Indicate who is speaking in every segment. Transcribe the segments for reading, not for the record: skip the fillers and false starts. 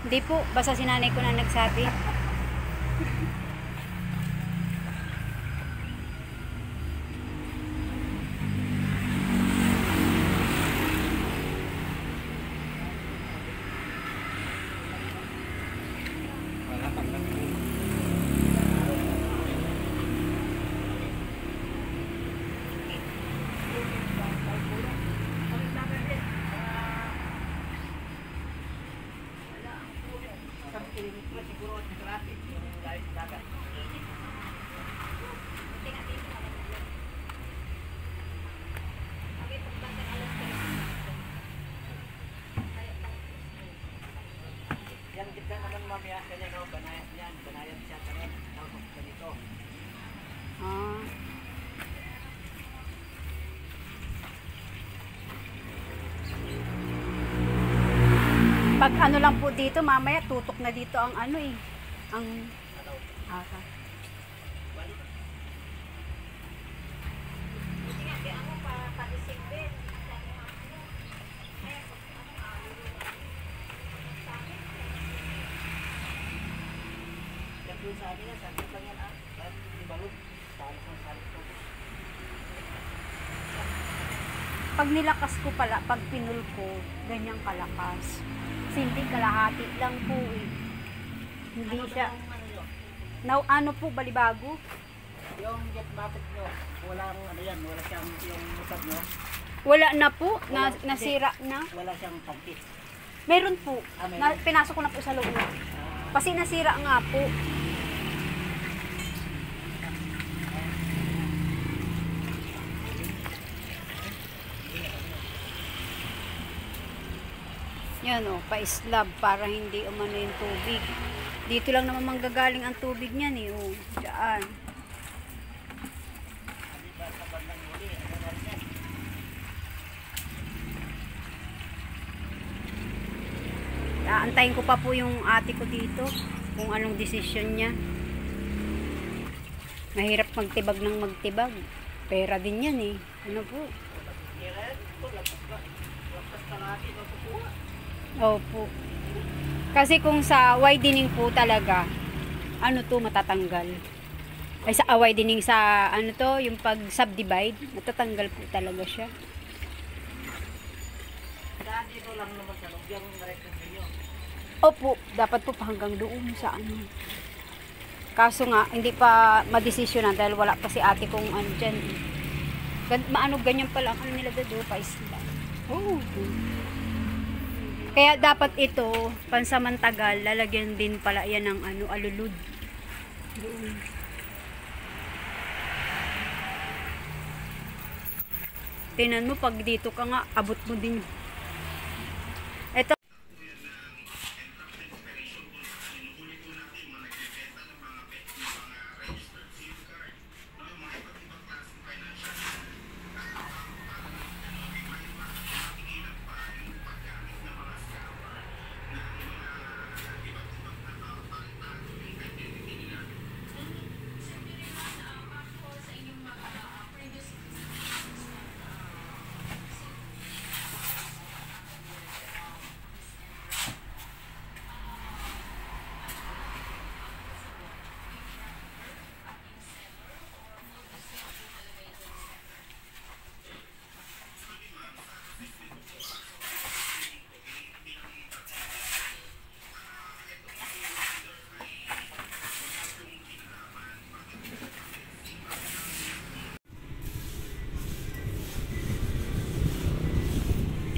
Speaker 1: Hindi po, basta sinanay ko na nagsabi.
Speaker 2: Yan kita naman mamaya kanya no, banayad yan, banayad siya kanya, tawag ganito.
Speaker 1: Ah. Pag ano lang po dito, mamaya tutok na dito ang ano eh. Ang aka.
Speaker 2: Yan doon sa amin yan, sabi lang yan kahit di balot, tayo kung sabi ko.
Speaker 1: Pag nilakas ko pala, pag pinul ko, ganyang kalakas. Kasi hindi kalahati lang po eh. Hindi siya. Now, ano po, balibago?
Speaker 2: Yung jet bucket nyo, walang ano yan, wala siyang yung musab nyo,
Speaker 1: Wala na po, nasira na.
Speaker 2: wala siyang tangki.
Speaker 1: Meron po,
Speaker 2: Meron.
Speaker 1: pinasok ko na po sa loob. Kasi nasira nga po. Yan o, pa-slab para hindi umano yung tubig. Dito lang naman manggagaling ang tubig niyan eh. O, dyan. Aantayin ko pa po yung ate ko dito kung anong desisyon niya. Mahirap magtibag ng magtibag. Pera din yan eh. Ano po? Opo. Kasi kung sa widening po talaga, ano to matatanggal. Ay sa widening sa ano to, yung pag subdivide, matatanggal po talaga siya.
Speaker 2: Dito lang naman sa loob, yung direksyon nyo.
Speaker 1: Opo, dapat po pa hanggang doon sa ano. Kaso nga, hindi pa madesisyonan dahil wala pa si ate kong ano dyan. Maano ganyan pala ang ano nila doon, pa-isla. Oo. Kaya dapat ito, pansamantagal, lalagyan din pala yan ng ano, alulud. Doon. Tingnan mo, pag dito ka nga, abot mo din. Ito.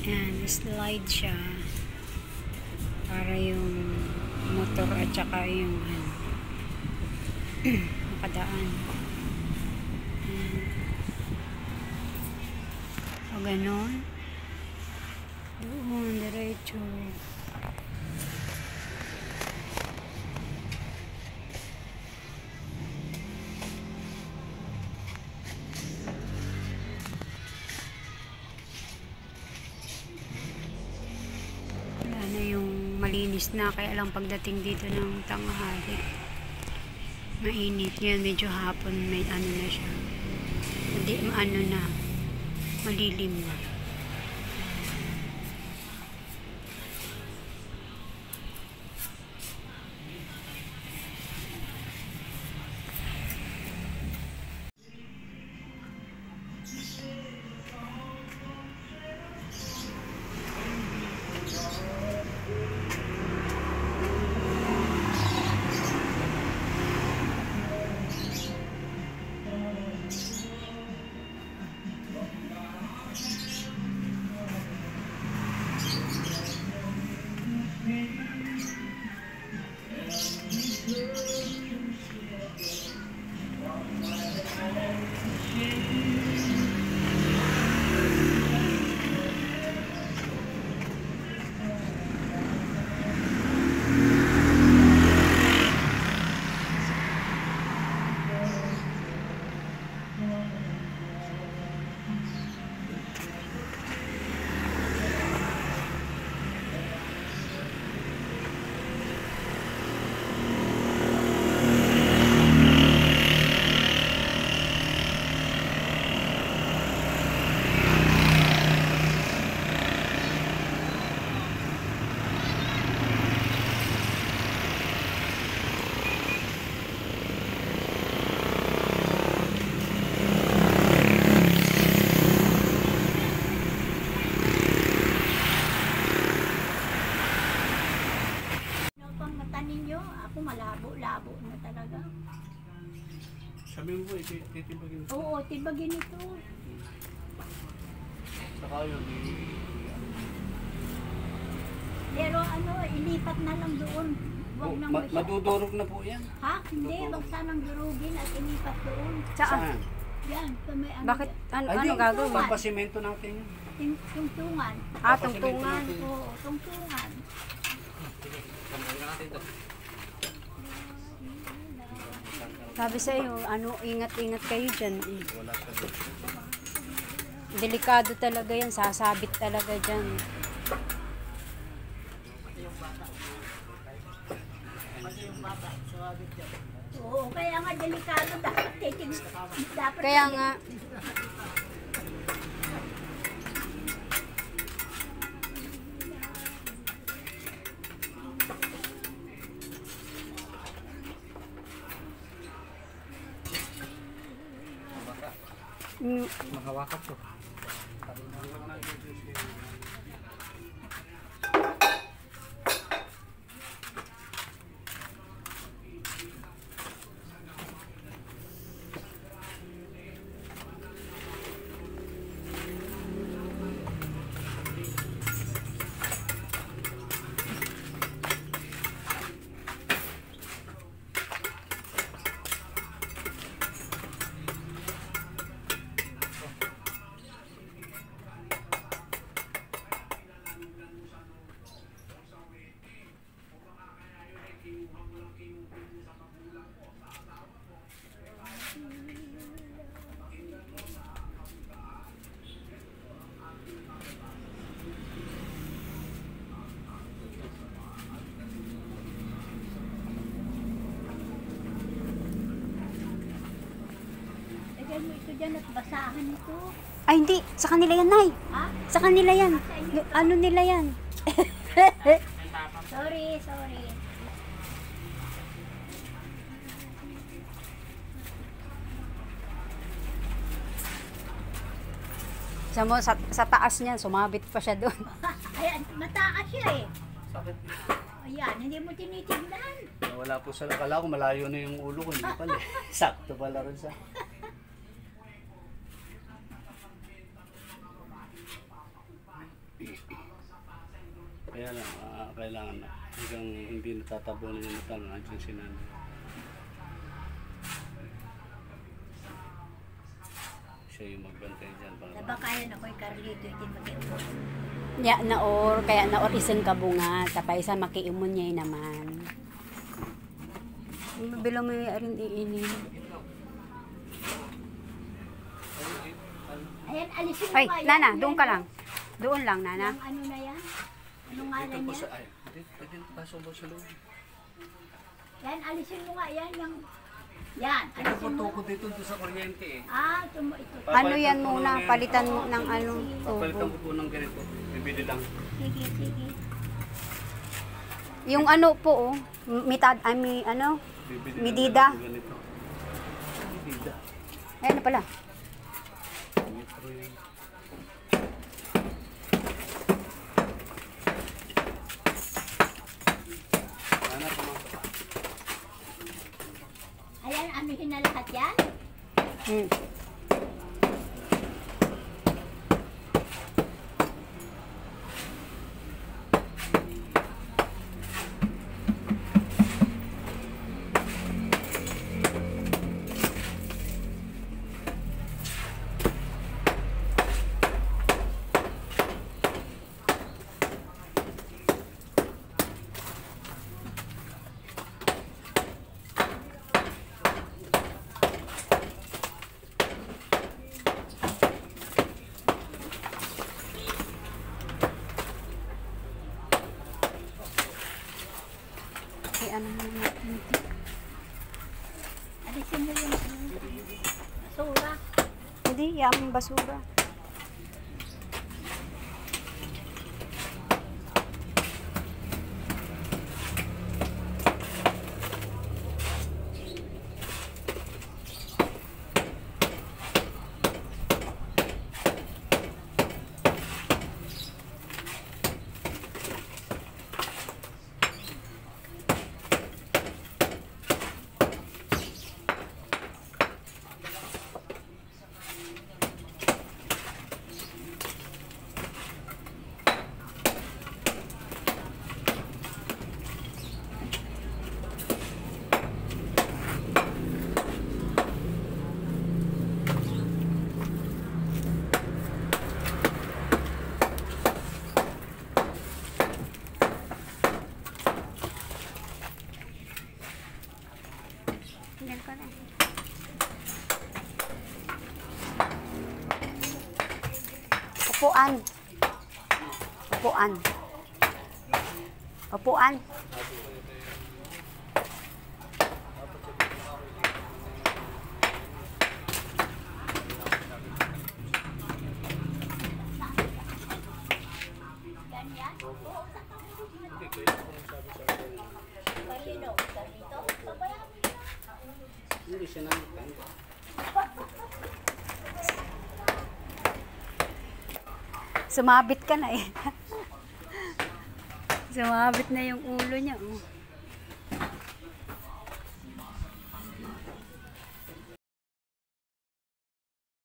Speaker 1: Yan, slide siya para yung motor at saka yung ano, makadaan. O ganon. Doon, diretso. Malinis na, kaya lang pagdating dito ng tanghali mainit yan, medyo hapon may ano na siya, hindi ano na, malilim na.
Speaker 3: Naku, malabo-labo na talaga.
Speaker 4: Sabi mo ba, titibagin ito?
Speaker 3: Oo, tibagin ito.
Speaker 4: Saka yun,
Speaker 3: Pero ano, ilipat na lang doon. Huwag nang
Speaker 4: madudurog na po yan.
Speaker 3: Ha? Hindi, wag sanang durugin at ilipat doon.
Speaker 1: Saan?
Speaker 3: Yan, may ano.
Speaker 1: Bakit? Ano,
Speaker 4: Ay,
Speaker 1: ano
Speaker 4: di,
Speaker 1: gagawin?
Speaker 4: pampasimento natin yun.
Speaker 3: Tungtungan.
Speaker 1: Ah, tungtungan.
Speaker 3: Oo, tungtungan.
Speaker 1: Sabi sa iyo, ano, ingat-ingat kayo dyan. Eh.
Speaker 4: Wala ka doon.
Speaker 1: Delikado talaga yan, sasabit talaga dyan.
Speaker 3: Oo, kaya nga delikado dapat dapat
Speaker 1: Kaya nga,
Speaker 4: Mahawakan to.
Speaker 3: lagyan mo ito dyan at basahan ito.
Speaker 1: ay hindi, sa kanila yan, Nay.
Speaker 3: Ha?
Speaker 1: Sa kanila yan. Ano nila yan?
Speaker 3: Sorry, sorry.
Speaker 1: Sa taas niyan, sumabit pa siya doon.
Speaker 3: Ayan, mataas siya eh.
Speaker 4: Sakit.
Speaker 3: Ayan, hindi mo tinitignan.
Speaker 4: Wala po sa akala ko malayo na yung ulo ko. Hindi pala eh. Sakto pala rin sa... Kaya lang, kailangan na. Hanggang hindi natatabunan yung mata ng andiyan si nanay. Siya yung magbantay dyan.
Speaker 3: Diba kaya na ko'y Carlito, hindi mag-iupo.
Speaker 1: Ya, naor, kaya naor isang kabunga. Tapay sa makiimon niya naman. Bila mo yung rin iinin.
Speaker 3: Ayan, alisin mo
Speaker 1: Ay,
Speaker 3: nga yan.
Speaker 1: Nana,
Speaker 3: Yan,
Speaker 1: doon ka lang. Doon lang, Nana.
Speaker 3: Yung ano na yan? Anong ngalan
Speaker 4: Dito po
Speaker 3: niya?
Speaker 4: sa... Ay, dito pasok mo sa loob.
Speaker 3: Yan, alisin mo nga yan. Yung... Yan, alisin mo.
Speaker 4: Tuko dito sa kuryente eh.
Speaker 3: Ah, ito mo ito.
Speaker 1: Ano yan muna, palitan mo ng ano,
Speaker 4: Palitan
Speaker 1: tubo.
Speaker 4: ko po ng ganito. Bibili lang.
Speaker 3: Sige, sige.
Speaker 1: Yung ano po, oh, mitad, ano,
Speaker 4: Bibili
Speaker 1: Medida.
Speaker 4: lang ng ganito. Medida.
Speaker 1: ayan na pala.
Speaker 4: Metro yun. Anak, pumasok.
Speaker 3: Ayan, anuhin na lahat yan.
Speaker 1: Hmm. Ay, ano mo natin ito?
Speaker 3: Alisin mo yung basura.
Speaker 1: Hindi, yung basura. lang. Upuan. Upuan. Upuan.
Speaker 3: Ganyan. Kanino? Ganito? Pabayaan mo na.
Speaker 4: Hindi siya naman.
Speaker 1: Sumabit ka na eh. Sumabit na yung ulo niya. Oh.